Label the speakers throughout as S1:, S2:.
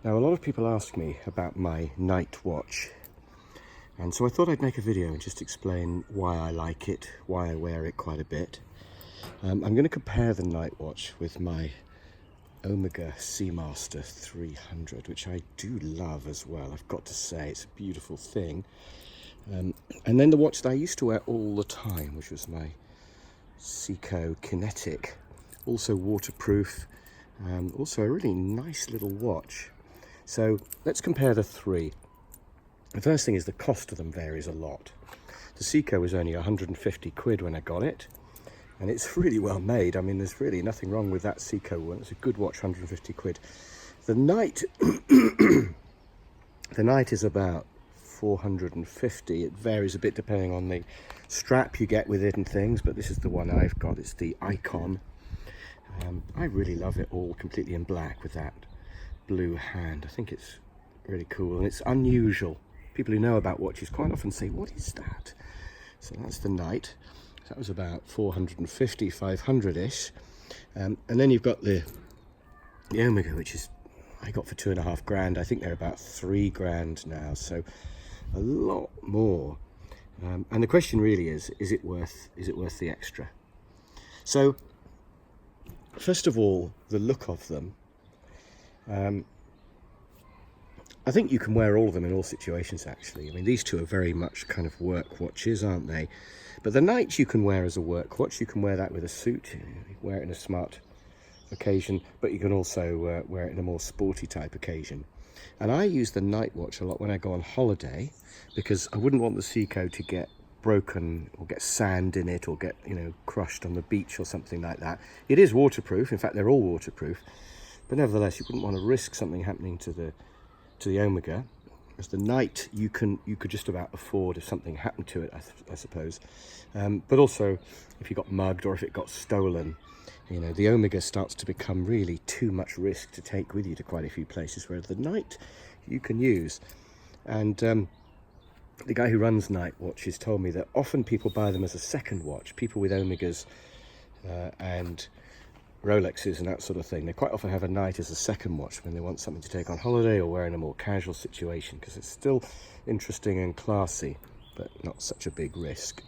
S1: Now, a lot of people ask me about my Nite watch, and so I thought I'd make a video and just explain why I like it, why I wear it quite a bit. I'm going to compare the Nite watch with my Omega Seamaster 300, which I do love as well. I've got to say, it's a beautiful thing. And then the watch that I used to wear all the time, which was my Seiko Kinetic, also waterproof, also a really nice little watch. So let's compare the three. The first thing is the cost of them varies a lot. The Seiko was only 150 quid when I got it, and it's really well made. I mean, there's really nothing wrong with that Seiko one. It's a good watch, 150 quid. The Nite, the Nite is about 450. It varies a bit depending on the strap you get with it and things, but this is the one I've got. It's the Icon. I really love it all completely in black with that blue hand. I think it's really cool, and it's unusual. People who know about watches quite often say, what is that? So that's the Nite. That was about 450, 500-ish. And then you've got the Omega, which is I got for 2.5 grand. I think they're about 3 grand now, so a lot more. And the question really is it worth the extra? So first of all, the look of them. I think you can wear all of them in all situations, actually. I mean, these two are very much kind of work watches, aren't they? But the Nite you can wear as a work watch. You can wear that with a suit, you wear it in a smart occasion, but you can also wear it in a more sporty type occasion. And I use the Nite watch a lot when I go on holiday, because I wouldn't want the Seiko to get broken or get sand in it or get, crushed on the beach or something like that. It is waterproof. In fact, they're all waterproof. But nevertheless, you wouldn't want to risk something happening to the Omega. As the Nite, you could just about afford if something happened to it, I suppose. But also, if you got mugged or if it got stolen, the Omega starts to become really too much risk to take with you to quite a few places, whereas the Nite you can use. And the guy who runs Nite watches told me that often people buy them as a second watch. People with Omegas and Rolexes and that sort of thing, they quite often have a Nite as a second watch when they want something to take on holiday or wear in a more casual situation, because it's still interesting and classy, but not such a big risk.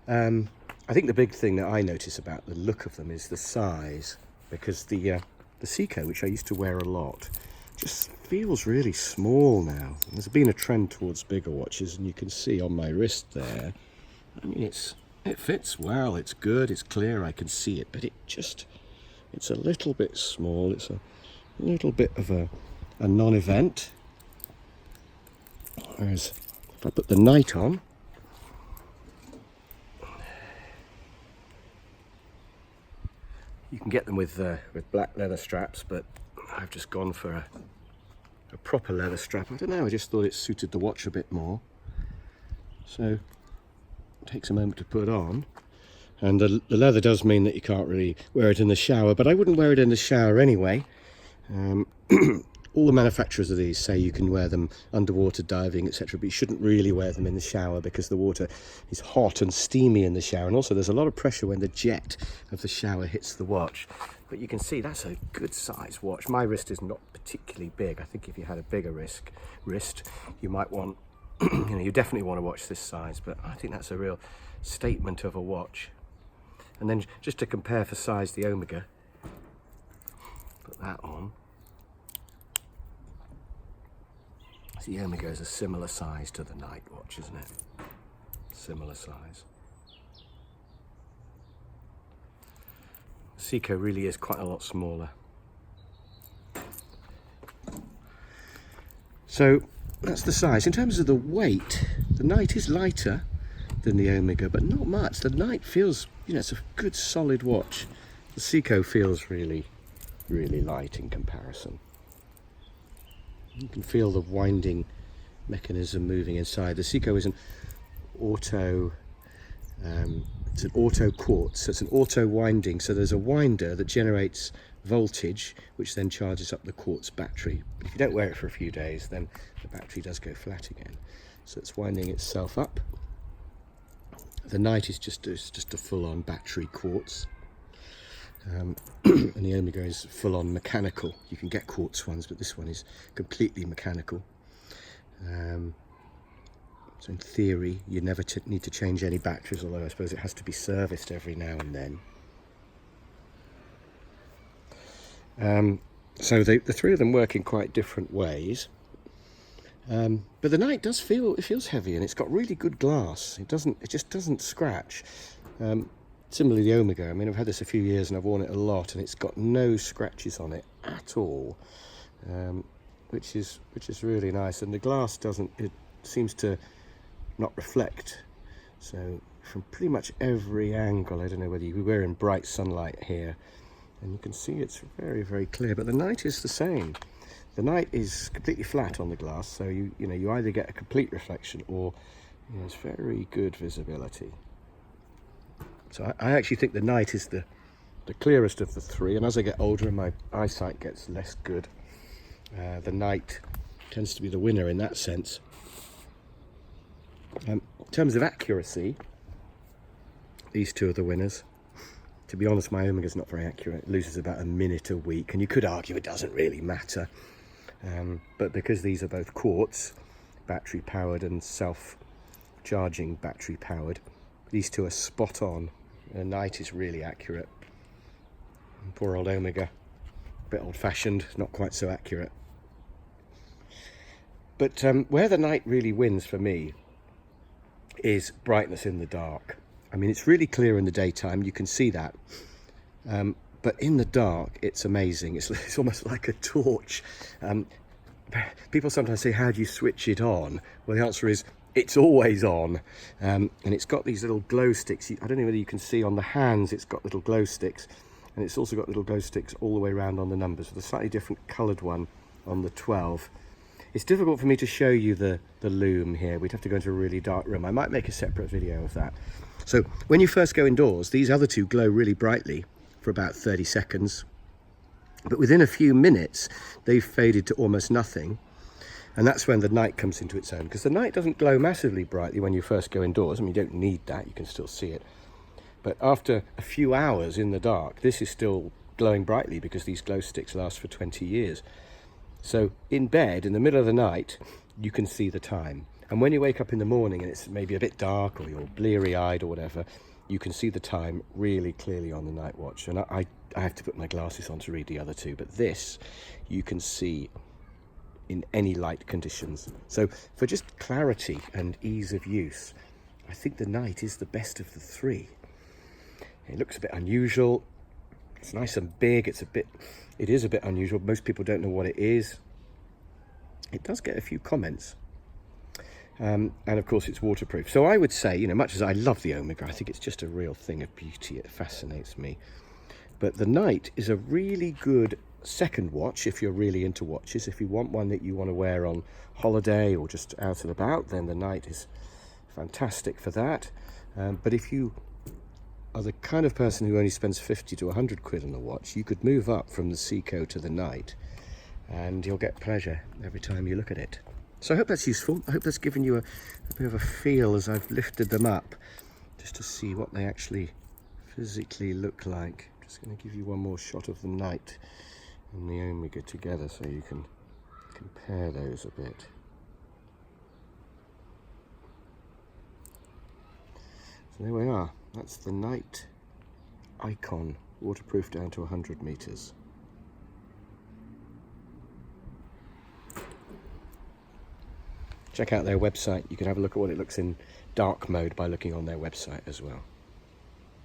S1: I think the big thing that I notice about the look of them is the size, because the Seiko, which I used to wear a lot, just feels really small now. There's been a trend towards bigger watches, and you can see on my wrist there, I mean, it fits well, it's good, it's clear, I can see it, but it's a little bit small. It's a little bit of a non-event. Whereas if I put the Nite on, you can get them with black leather straps, but I've just gone for a proper leather strap. I don't know, I just thought it suited the watch a bit more. So it takes a moment to put on. And the leather does mean that you can't really wear it in the shower, but I wouldn't wear it in the shower anyway. All the manufacturers of these say you can wear them underwater diving, etc., but you shouldn't really wear them in the shower because the water is hot and steamy in the shower, and also there's a lot of pressure when the jet of the shower hits the watch. But you can see that's a good size watch. My wrist is not particularly big. I think if you had a bigger wrist, you might want, you definitely want to watch this size, but I think that's a real statement of a watch. And then just to compare for size, the Omega, put that on. So the Omega is a similar size to the Nite watch, isn't it? Similar size. Seiko really is quite a lot smaller. So that's the size. In terms of the weight, the Nite is lighter than the Omega, but not much. The Nite feels, it's a good solid watch. The Seiko feels really, really light in comparison. You can feel the winding mechanism moving inside. The Seiko is an auto quartz, so it's an auto winding, so there's a winder that generates voltage which then charges up the quartz battery. But if you don't wear it for a few days, then the battery does go flat again, so it's winding itself up. The Nite is just a full-on battery quartz. And the Omega is full-on mechanical. You can get quartz ones, but this one is completely mechanical. So in theory, you never need to change any batteries, although I suppose it has to be serviced every now and then. So the three of them work in quite different ways. But the Nite does feels heavy, and it's got really good glass. It just doesn't scratch. Similarly, the Omega, I mean, I've had this a few years and I've worn it a lot, and it's got no scratches on it at all, which is really nice. And the glass it seems to not reflect. So from pretty much every angle, I don't know whether we're in bright sunlight here, and you can see it's very, very clear. But the Nite is the same. The Nite is completely flat on the glass, so you either get a complete reflection or it's very good visibility. So I actually think the Nite is the clearest of the three, and as I get older and my eyesight gets less good, the Nite tends to be the winner in that sense. In terms of accuracy, these two are the winners. To be honest, my Omega's not very accurate. It loses about a minute a week, and you could argue it doesn't really matter. But because these are both quartz, battery powered and self-charging battery powered, these two are spot on. The Nite is really accurate. And poor old Omega, a bit old-fashioned, not quite so accurate. But where the Nite really wins for me is brightness in the dark. I mean, it's really clear in the daytime, you can see that. But in the dark, it's amazing. It's almost like a torch. People sometimes say, how do you switch it on? Well, the answer is, it's always on. And it's got these little glow sticks. I don't know whether you can see on the hands, it's got little glow sticks. And it's also got little glow sticks all the way around on the numbers, with a slightly different coloured one on the 12. It's difficult for me to show you the lume here. We'd have to go into a really dark room. I might make a separate video of that. So when you first go indoors, these other two glow really brightly for about 30 seconds. But within a few minutes, they've faded to almost nothing. And that's when the Nite comes into its own, because the Nite doesn't glow massively brightly when you first go indoors. I mean, you don't need that, you can still see it. But after a few hours in the dark, this is still glowing brightly because these glow sticks last for 20 years. So in bed, in the middle of the night, you can see the time. And when you wake up in the morning and it's maybe a bit dark, or you're bleary-eyed or whatever, you can see the time really clearly on the Nite watch. And I have to put my glasses on to read the other two, but this you can see in any light conditions. So for just clarity and ease of use, I think the Nite is the best of the three. It looks a bit unusual. It's nice and big. It is a bit unusual. Most people don't know what it is. It does get a few comments. And of course it's waterproof. So I would say, much as I love the Omega, I think it's just a real thing of beauty. It fascinates me. But the Nite is a really good second watch if you're really into watches. If you want one that you want to wear on holiday or just out and about, then the Nite is fantastic for that. But if you are the kind of person who only spends 50 to 100 quid on a watch, you could move up from the Seiko to the Nite and you'll get pleasure every time you look at it. So I hope that's useful. I hope that's given you a bit of a feel as I've lifted them up, just to see what they actually physically look like. I'm just going to give you one more shot of the Nite and the Omega together so you can compare those a bit. So there we are. That's the Nite Icon, waterproof down to 100 meters. Check out their website. You can have a look at what it looks in dark mode by looking on their website as well.